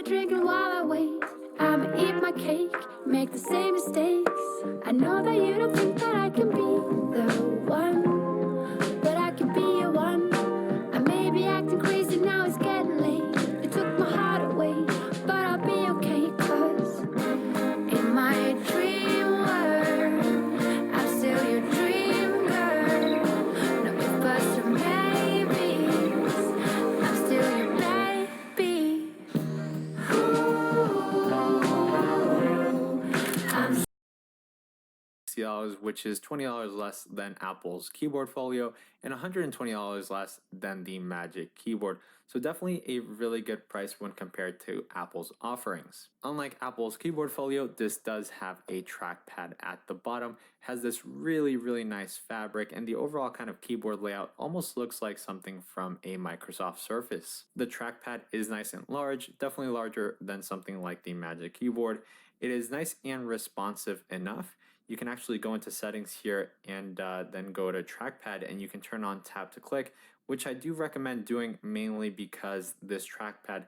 Drinking while I wait, I'ma eat my cake, make the same mistakes. I know that you don't think that I can be the one, but I can be your one. I may be acting crazy now, it's getting late. You took my heart away, but I'll be okay, 'cause in my dream world, I'm still your dream girl. No ifs, buts, or maybes, I'm still your baby. $60, which is $20 less than Apple's Keyboard Folio and $120 less than the Magic Keyboard. So definitely a really good price when compared to Apple's offerings. Unlike Apple's Keyboard Folio, this does have a trackpad at the bottom, has this really nice fabric, and the overall kind of keyboard layout almost looks like something from a Microsoft Surface. The trackpad is nice and large, definitely larger than something like the Magic Keyboard. It is nice and responsive enough. You can actually go into settings here and then go to trackpad, and you can turn on tap to click, which I do recommend doing mainly because this trackpad,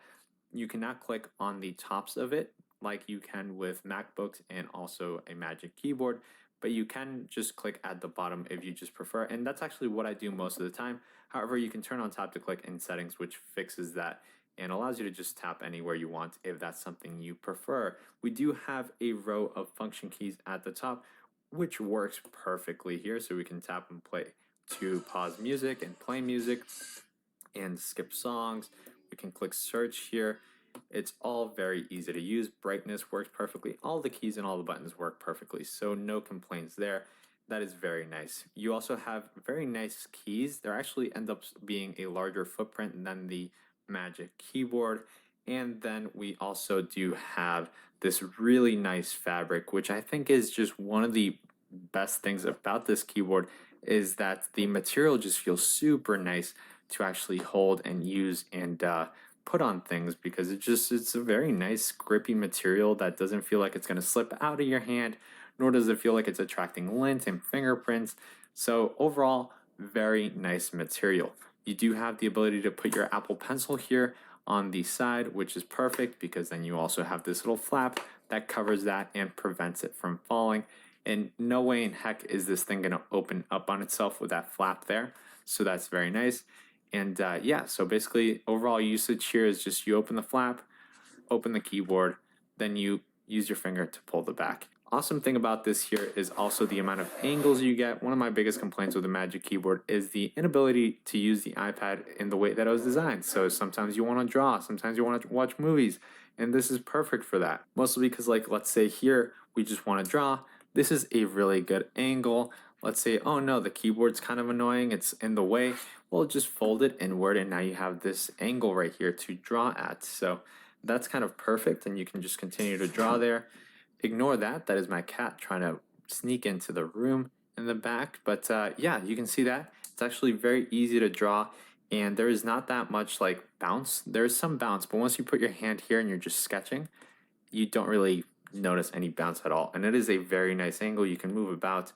you cannot click on the tops of it like you can with MacBooks and also a Magic Keyboard, but you can just click at the bottom if you just prefer, and that's actually what I do most of the time. However, you can turn on tap to click in settings, which fixes that and allows you to just tap anywhere you want if that's something you prefer. We do have a row of function keys at the top, which works perfectly here. So we can tap and play to pause music and play music and skip songs. We can click search here. It's all very easy to use. Brightness works perfectly. All the keys and all the buttons work perfectly, so no complaints there. That is very nice. You also have very nice keys. They actually end up being a larger footprint than the Magic Keyboard. And then we also do have this really nice fabric, which I think is just one of the best things about this keyboard, is that the material just feels super nice to actually hold and use and put on things, because it's a very nice grippy material that doesn't feel like it's going to slip out of your hand, nor does it feel like it's attracting lint and fingerprints. So overall, very nice material. You do have the ability to put your Apple Pencil here on the side, which is perfect because then you also have this little flap that covers that and prevents it from falling. And no way in heck is this thing going to open up on itself with that flap there. So that's very nice. And yeah, so basically overall usage here is just you open the flap, open the keyboard, then you use your finger to pull the back. Awesome thing about this here is also the amount of angles you get. One of my biggest complaints with the Magic Keyboard is the inability to use the iPad in the way that it was designed. So sometimes you want to draw, sometimes you want to watch movies, and this is perfect for that. Mostly because, like, let's say here we just want to draw. This is a really good angle. Let's say, oh no, the keyboard's kind of annoying, it's in the way. Well, just fold it inward and now you have this angle right here to draw at. So that's kind of perfect, and you can just continue to draw there. Ignore that. That is my cat trying to sneak into the room in the back. But yeah, you can see that. It's actually very easy to draw, and there is not that much like bounce. There is some bounce, but once you put your hand here and you're just sketching, you don't really notice any bounce at all. And it is a very nice angle. You can move about,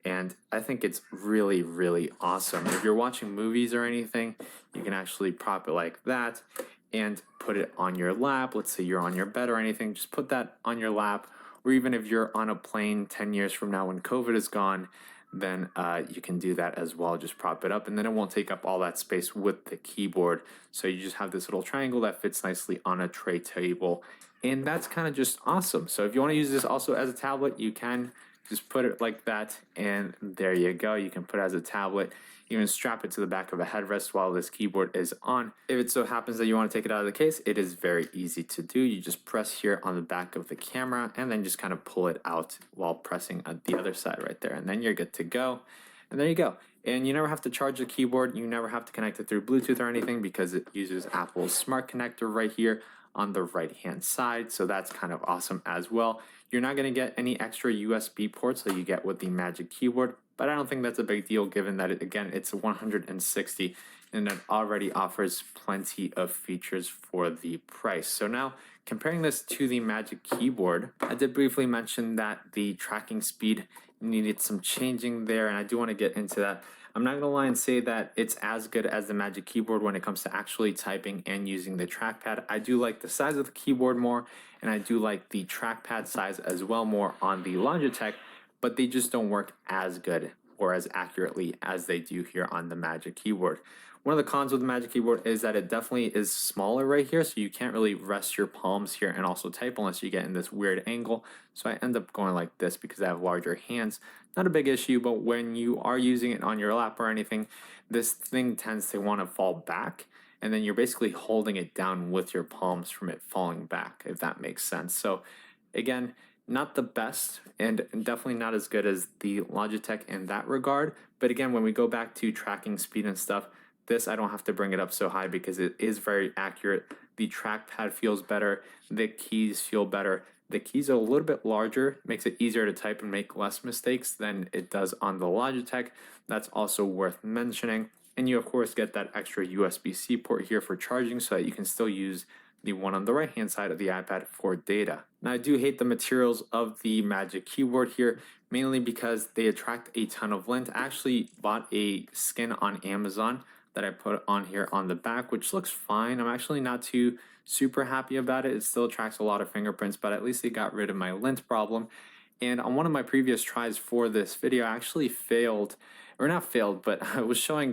and I think it's really awesome. If you're watching movies or anything, you can actually prop it like that and put it on your lap. Let's say you're on your bed or anything, just put that on your lap. Or even if you're on a plane 10 years from now when COVID is gone, then you can do that as well. Just prop it up, and then it won't take up all that space with the keyboard. So you just have this little triangle that fits nicely on a tray table, and that's kind of just awesome. So if you want to use this also as a tablet, you can just put it like that, and there you go. You can put it as a tablet. You can strap it to the back of a headrest while this keyboard is on. If it so happens that you want to take it out of the case, it is very easy to do. You just press here on the back of the camera and then just kind of pull it out while pressing on the other side right there. And then you're good to go. And there you go. And you never have to charge the keyboard. You never have to connect it through Bluetooth or anything because it uses Apple's smart connector right here on the right hand side. So that's kind of awesome as well. You're not going to get any extra USB ports that you get with the Magic Keyboard, but I don't think that's a big deal given that again, it's 160 and it already offers plenty of features for the price. So now comparing this to the Magic Keyboard, I did briefly mention that the tracking speed needed some changing there, and I do want to get into that. I'm not gonna lie and say that it's as good as the Magic Keyboard when it comes to actually typing and using the trackpad. I do like the size of the keyboard more, and I do like the trackpad size as well more on the Logitech, but they just don't work as good or as accurately as they do here on the Magic Keyboard. One of the cons with the Magic Keyboard is that it definitely is smaller right here, so you can't really rest your palms here and also type unless you get in this weird angle. So I end up going like this because I have larger hands. Not a big issue, but when you are using it on your lap or anything, this thing tends to want to fall back, and then you're basically holding it down with your palms from it falling back, if that makes sense. So again, not the best and definitely not as good as the Logitech in that regard. But again, when we go back to tracking speed and stuff, this I don't have to bring it up so high because it is very accurate. The trackpad feels better, the keys feel better. The keys are a little bit larger, makes it easier to type and make less mistakes than it does on the Logitech. That's also worth mentioning. And you of course get that extra USB-C port here for charging so that you can still use the one on the right hand side of the iPad for data. Now I do hate the materials of the Magic Keyboard here, mainly because they attract a ton of lint. I actually bought a skin on Amazon that I put on here on the back, which looks fine. I'm actually not too super happy about it. It still attracts a lot of fingerprints, but at least they got rid of my lint problem. And on one of my previous tries for this video, I actually failed, or not failed, but I was showing